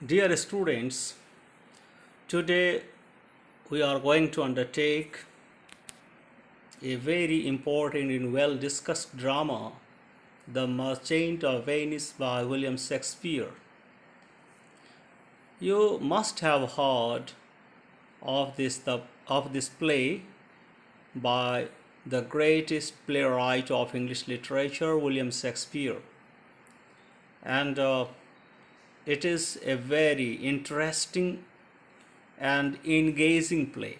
Dear students, today we are going to undertake a very important and well discussed drama, The Merchant of Venice by William Shakespeare. You must have heard of this play by the greatest playwright of English literature, William Shakespeare. And it is a very interesting and engaging play.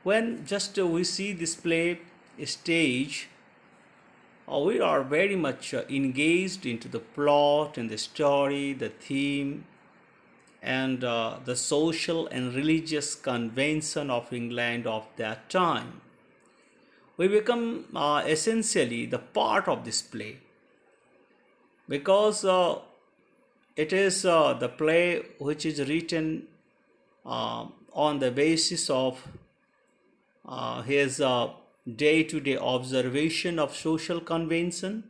When just we see this play stage, we are very much engaged into the plot and the story, the theme, and the social and religious convention of England of that time. We become essentially the part of this play because it is the play which is written on the basis of his day-to-day observation of social convention,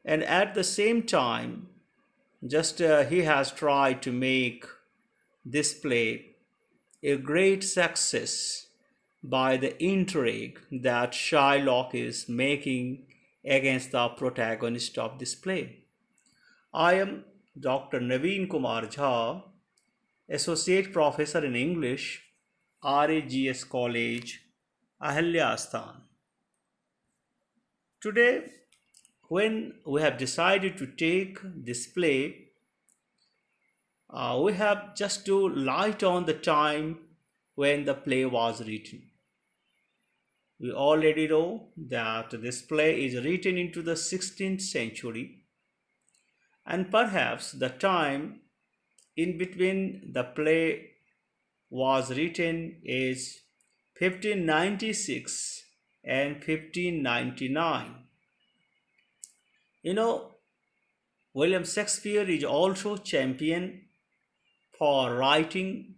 and at the same time just he has tried to make this play a great success by the intrigue that Shylock is making against the protagonist of this play. I am Dr. Naveen Kumar Jha, Associate Professor in English, RAGS College, Ahilyasthan. Today, when we have decided to take this play, we have just to light on the time when the play was written. We already know that this play is written into the 16th century, and perhaps the time in between the play was written is 1596 and 1599. You know, William Shakespeare is also champion for writing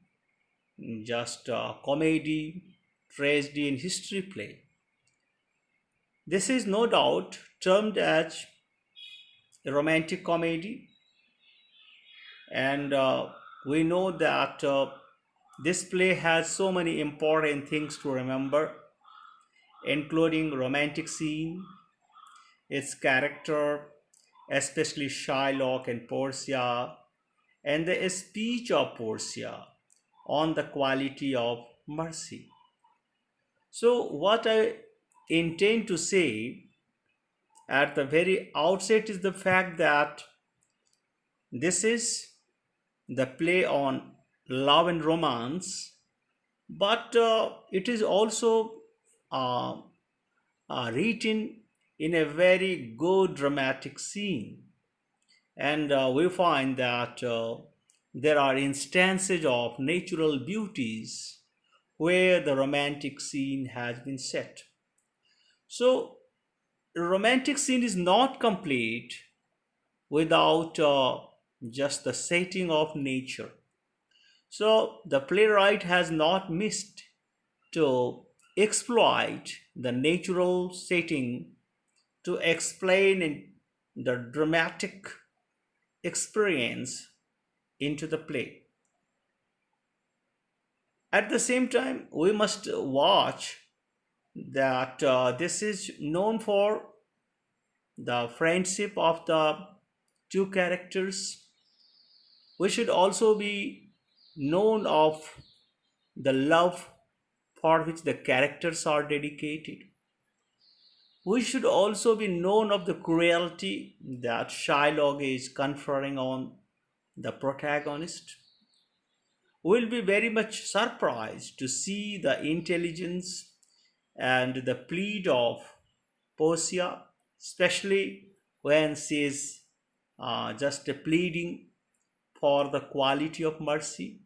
just comedy, tragedy, and history play. This is no doubt termed as a romantic comedy, and we know that this play has so many important things to remember, including romantic scene, its character, especially Shylock and Portia, and the speech of Portia on the quality of mercy. So, what I intend to say at the very outset is the fact that this is the play on love and romance, but it is also uh, written in a very good dramatic scene. And we find that there are instances of natural beauties where the romantic scene has been set. So, the romantic scene is not complete without just the setting of nature. So, the playwright has not missed to exploit the natural setting to explain the dramatic experience into the play. At the same time, we must watch that this is known for the friendship of the two characters. We should also be known of the love for which the characters are dedicated. We should also be known of the cruelty that Shylock is conferring on the protagonist. We'll be very much surprised to see the intelligence and the plead of Portia, especially when she is just pleading for the quality of mercy.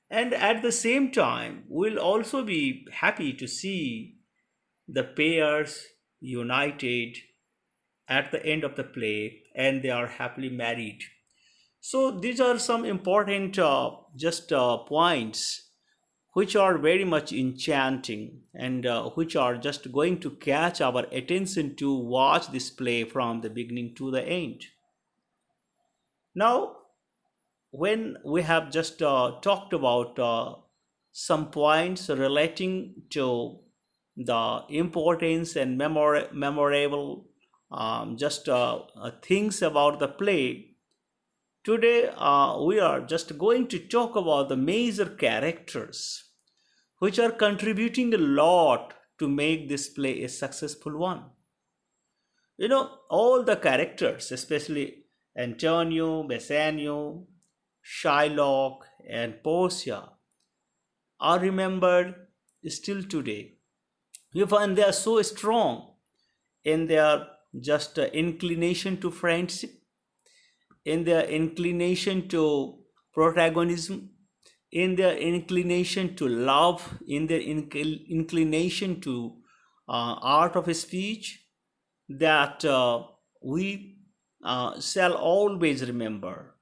And at the same time, we'll also be happy to see the pairs united at the end of the play and they are happily married. So these are some important just points which are very much enchanting and which are just going to catch our attention to watch this play from the beginning to the end. Now, when we have just talked about some points relating to the importance and memorable just things about the play, today we are just going to talk about the major characters which are contributing a lot to make this play a successful one. All the characters, especially Antonio, Bassanio, Shylock, and Portia, are remembered still today. You find they are so strong in their just inclination to friendship, in their inclination to protagonism, in their inclination to love, in their inclination to art of speech, that we shall always remember.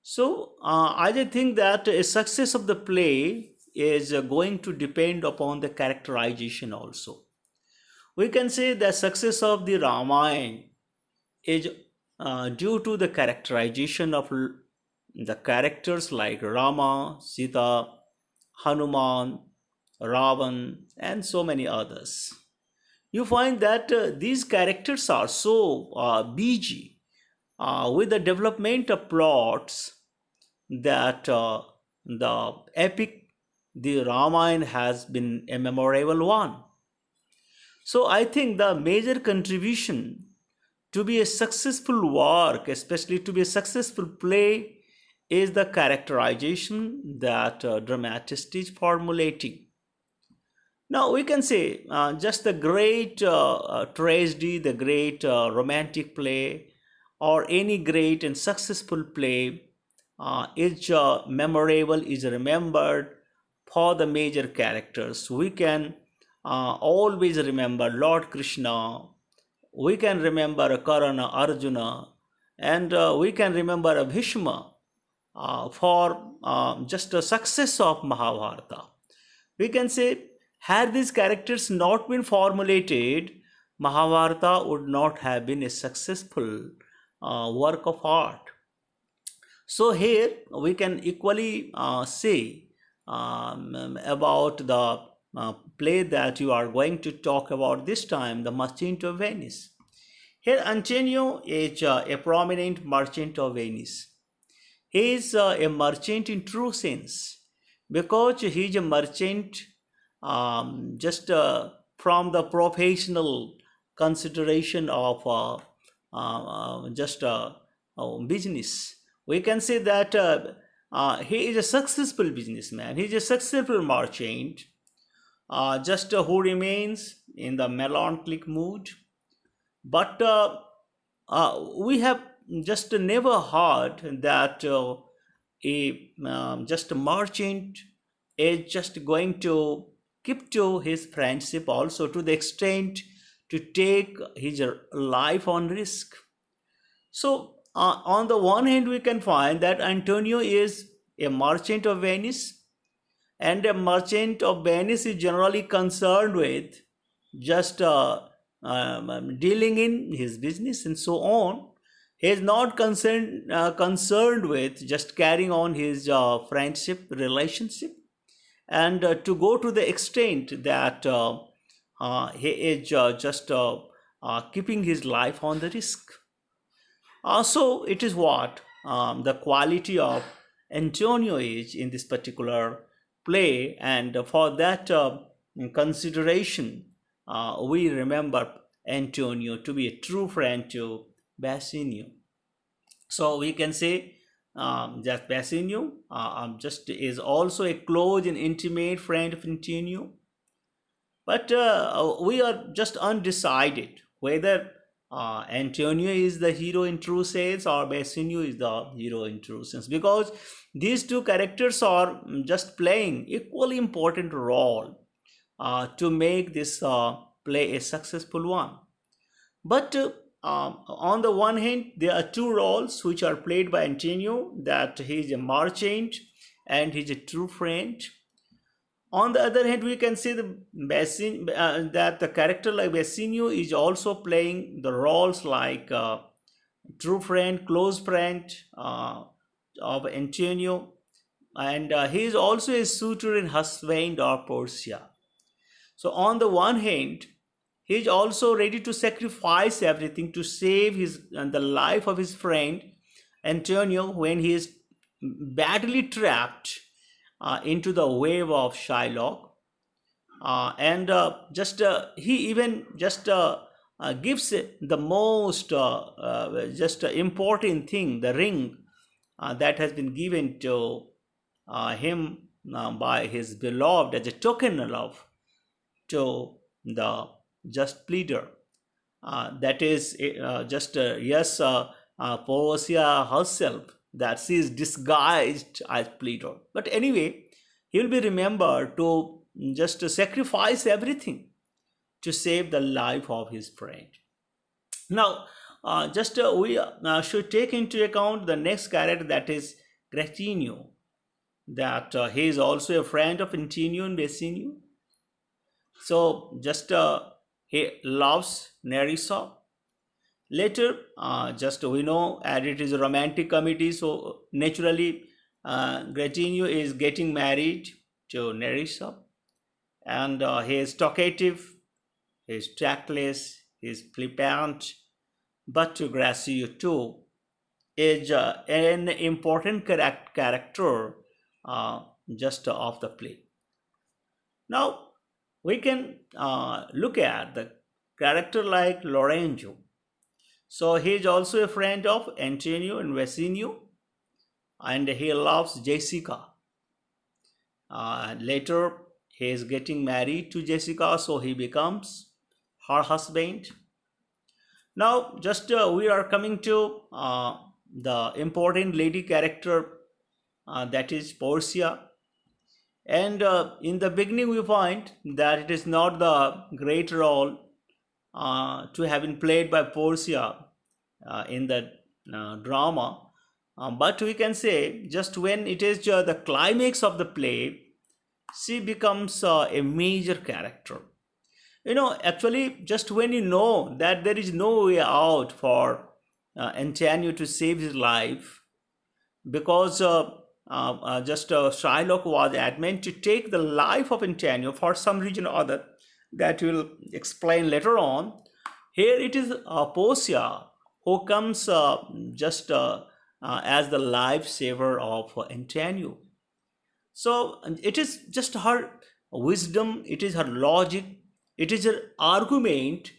So I think that a success of the play is going to depend upon the characterization also. We can say the success of the Ramayana is due to the characterization of the characters like Rama, Sita, Hanuman, Ravan, and so many others. You find that these characters are so busy with the development of plots that the epic, the Ramayana, has been a memorable one. So I think the major contribution to be a successful work, especially to be a successful play, is the characterization that dramatist is formulating. Now we can say just the great tragedy, the great romantic play, or any great and successful play is memorable, is remembered for the major characters. We can always remember Lord Krishna, we can remember Karna, Arjuna, and we can remember Bhishma for just the success of Mahabharata. We can say, had these characters not been formulated, Mahabharata would not have been a successful work of art. So here we can equally say about the play that you are going to talk about this time, The Merchant of Venice. Here Antonio is a prominent merchant of Venice. He is a merchant in true sense because he is a merchant just from the professional consideration of just business. We can say that he is a successful businessman. He is a successful merchant, just who remains in the melancholic mood. But we have just never heard that a just a merchant is just going to keep to his friendship also to the extent to take his life on risk. So on the one hand we can find that Antonio is a merchant of Venice, and a merchant of Venice is generally concerned with just dealing in his business and so on. He is not concerned with just carrying on his friendship relationship, and to go to the extent that he is just keeping his life on the risk. So it is what the quality of Antonio is in this particular play, and for that consideration, we remember Antonio to be a true friend to Bassionio. So we can say that Bassanio just is also a close and intimate friend of Antonio. But we are just undecided whether Antonio is the hero in true sense or Bassanio is the hero in true sense, because these two characters are just playing equally important role to make this play a successful one. But on the one hand, there are two roles which are played by Antonio, that he is a merchant and he is a true friend. On the other hand, we can see that the character like Bassanio is also playing the roles like true friend, close friend, of Antonio, and he is also a suitor in husband or Portia. So on the one hand, he is also ready to sacrifice everything to save his the life of his friend Antonio when he is badly trapped into the wave of Shylock, and just he even just gives the most just important thing, the ring that has been given to him by his beloved as a token of love to the just pleader. That is just yes, Portia herself, that she is disguised as pleader. But anyway, he will be remembered to just to sacrifice everything to save the life of his friend. Now, just we should take into account the next character, that is Gratinio, that he is also a friend of Antonio and Bassionio. So just he loves Nerissa. Later, just we know, as it is a romantic comedy, so naturally, Gratinio is getting married to Nerissa, and he is talkative, he is tactless, he is flippant, but to Gracio too is an important character just of the play. Now, we can look at the character like Lorenzo. So he is also a friend of Antonio and Bassionio, and he loves Jessica. Later, he is getting married to Jessica, so he becomes her husband. Now, just we are coming to the important lady character, that is Portia. And in the beginning, we find that it is not the great role to have been played by Portia in the drama. But we can say, just when it is the climax of the play, she becomes a major character. Actually, just when you know that there is no way out for Antonio to save his life, because just Shylock was adamant to take the life of Antonio for some reason or other that we'll explain later on. Here it is Portia who comes just as the lifesaver of Antonio. So it is just her wisdom, it is her logic, it is her argument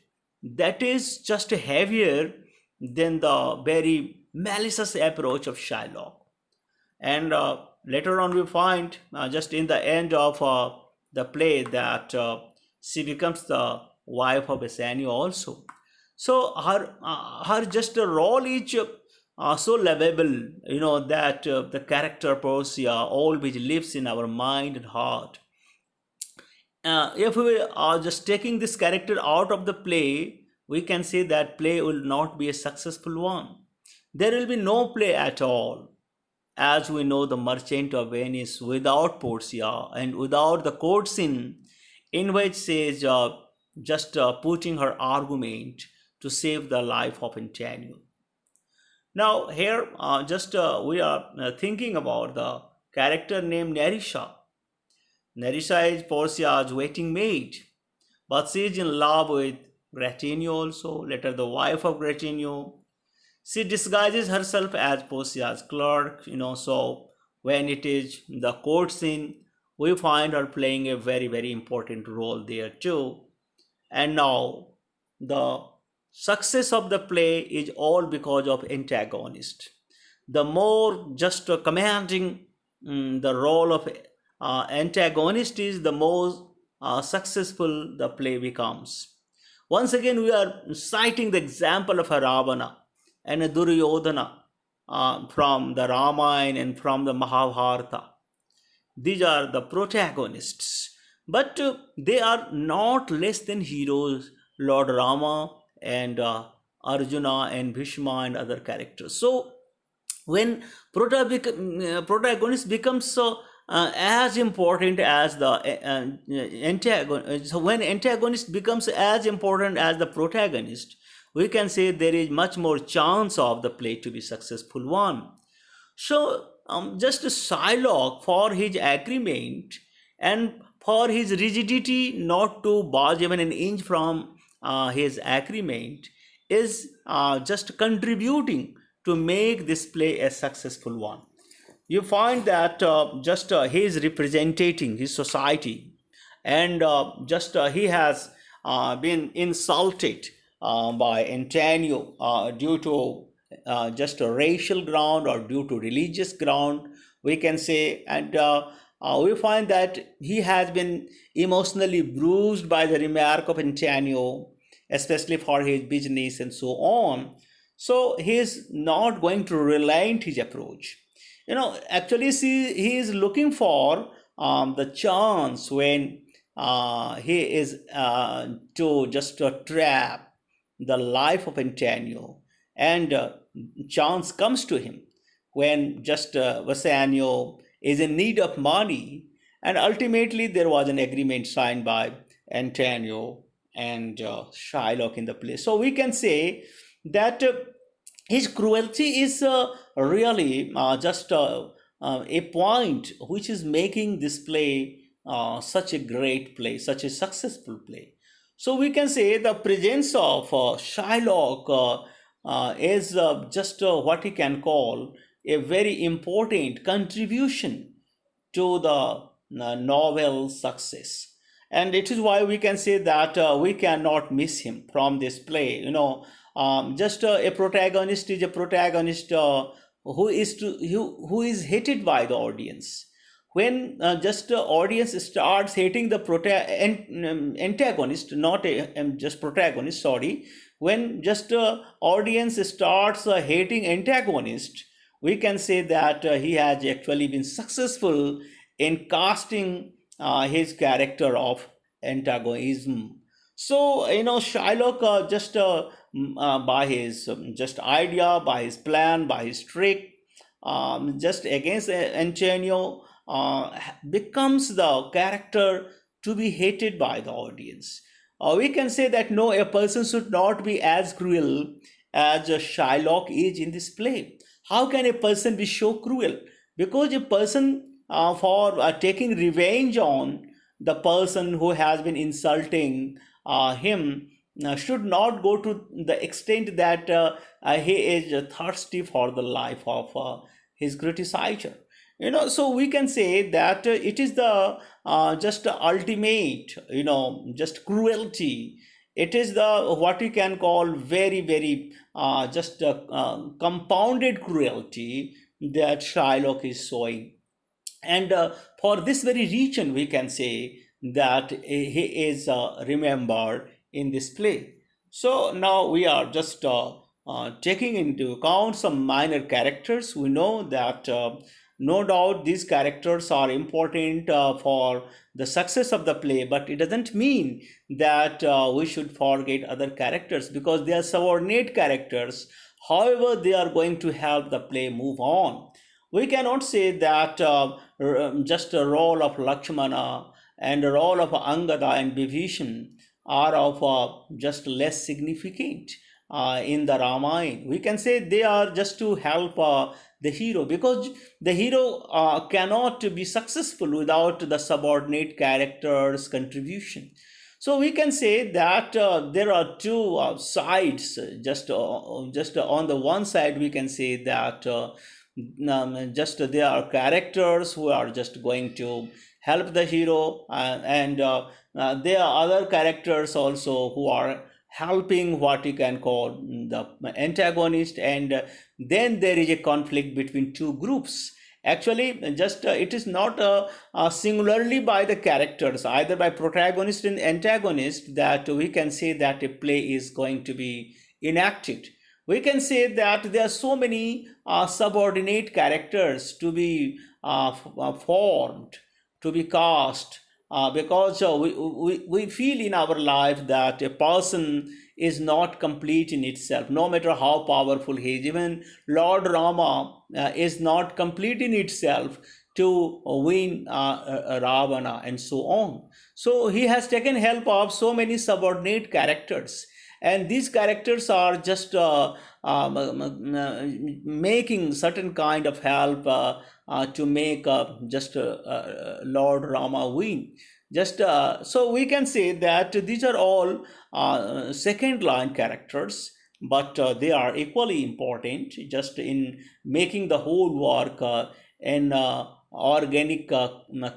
that is just heavier than the very malicious approach of Shylock. And later on, we find just in the end of the play that she becomes the wife of Bassanio also. So her just role is so lovable, that the character Portia always lives in our mind and heart. If we are just taking this character out of the play, we can say that play will not be a successful one. There will be no play at all. As we know, the Merchant of Venice without Portia and without the court scene in which she is just putting her argument to save the life of Antonio. Now, here, just we are thinking about the character named Nerissa. Nerissa is Portia's waiting maid, but she is in love with Gratinio also, later the wife of Gratinio. She disguises herself as Portia's clerk, so when it is the court scene, we find her playing a very, very important role there too. And now the success of the play is all because of antagonist. The more just commanding the role of antagonist is, the more successful the play becomes. Once again, we are citing the example of Ravana and Duryodhana from the Ramayana and from the Mahabharata. These are the protagonists, but they are not less than heroes, Lord Rama and Arjuna and Bhishma and other characters. So when protagonist becomes as important as the antagonist, so when antagonist becomes as important as the protagonist, we can say there is much more chance of the play to be successful one. So, just Shylock, for his agreement and for his rigidity not to budge even an inch from his agreement, is just contributing to make this play a successful one. You find that just he is representing his society, and just he has been insulted by Antonio due to just a racial ground or due to religious ground, we can say. And we find that he has been emotionally bruised by the remark of Antonio, especially for his business and so on. So he is not going to relent his approach. Actually, see, he is looking for the chance when he is to just trap the life of Antonio, and chance comes to him when just Bassanio is in need of money, and ultimately there was an agreement signed by Antonio and Shylock in the place. So we can say that his cruelty is really just a point which is making this play such a great play, such a successful play. So we can say the presence of Shylock is just what we can call a very important contribution to the novel success. And it is why we can say that we cannot miss him from this play. Just a protagonist is a protagonist who is hated by the audience. When just the audience starts hating the antagonist, not just protagonist, sorry. When just audience starts hating antagonist, we can say that he has actually been successful in casting his character of antagonism. So, Shylock just by his just idea, by his plan, by his trick, just against Antonio, becomes the character to be hated by the audience. We can say that no, a person should not be as cruel as Shylock is in this play. How can a person be so cruel? Because a person, for taking revenge on the person who has been insulting him, should not go to the extent that he is thirsty for the life of his criticizer. So we can say that it is the just ultimate, just cruelty. It is the what we can call very, very just compounded cruelty that Shylock is showing. And for this very reason, we can say that he is remembered in this play. So now we are just taking into account some minor characters. We know that no doubt these characters are important for the success of the play, but it doesn't mean that we should forget other characters because they are subordinate characters. However, they are going to help the play move on. We cannot say that just a role of Lakshmana and a role of Angada and Vibhishan are of just less significant in the Ramayana. We can say they are just to help the hero, because the hero cannot be successful without the subordinate character's contribution. So we can say that there are two sides. Just on the one side, we can say that just there are characters who are just going to help the hero, and there are other characters also who are helping what you can call the antagonist, and then there is a conflict between two groups. Actually, just it is not singularly by the characters, either by protagonist and antagonist, that we can say that a play is going to be enacted. We can say that there are so many subordinate characters to be formed, to be cast, because we feel in our life that a person is not complete in itself, no matter how powerful he is. Even Lord Rama is not complete in itself to win Ravana and so on. So he has taken help of so many subordinate characters. and these characters are just making certain kind of help to make just Lord Rama win. Just so we can say that these are all second line characters, but they are equally important just in making the whole work an organic,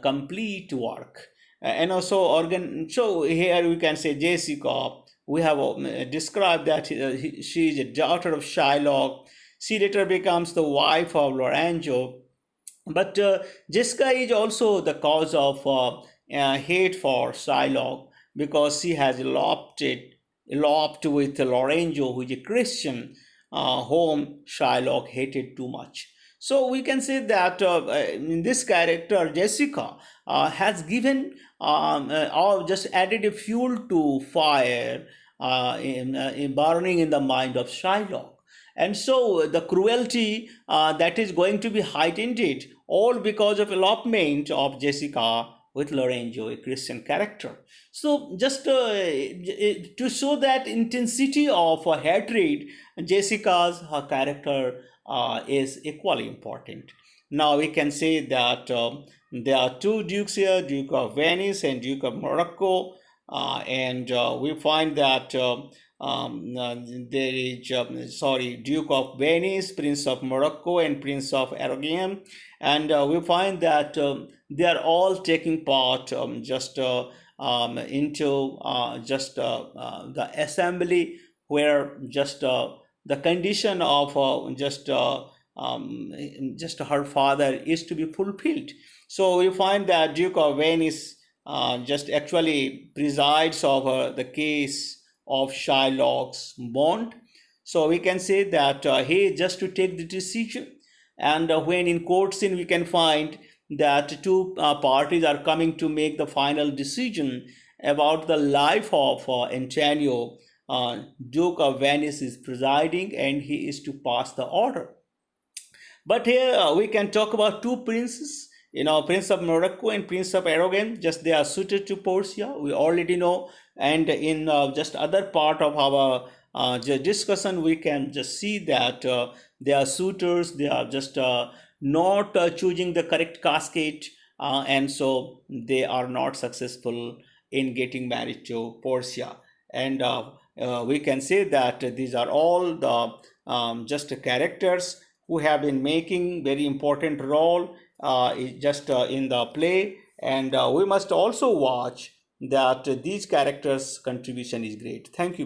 complete work. And also organ. So here we can say Jessica. We have described that she is a daughter of Shylock. She later becomes the wife of Lorenzo, but Jessica is also the cause of hate for Shylock because she has eloped with Lorenzo, who is a Christian, whom Shylock hated too much. So we can say that in this character, Jessica has given or just added a fuel to fire in burning in the mind of Shylock. And so the cruelty that is going to be heightened it all because of elopement of Jessica with Lorenzo, a Christian character. So just to show that intensity of hatred, Jessica's her character is equally important. Now we can say that there are two dukes here, Duke of Venice and Duke of Morocco, and we find that there is, Duke of Venice, Prince of Morocco, and Prince of Aragon, and we find that they are all taking part just into just the assembly where just the condition of just her father is to be fulfilled. So we find that Duke of Venice just actually presides over the case of Shylock's bond. So we can say that he just to take the decision. And when in court scene we can find that two parties are coming to make the final decision about the life of Antonio. Duke of Venice is presiding and he is to pass the order. But here we can talk about two princes, Prince of Morocco and Prince of Aragon. Just they are suited to Portia. We already know, and in just other part of our discussion, we can just see that they are suitors. They are just not choosing the correct casket, and so they are not successful in getting married to Portia. And we can say that these are all the just characters who have been making very important role just in the play, and we must also watch that these characters contribution is great. Thank you.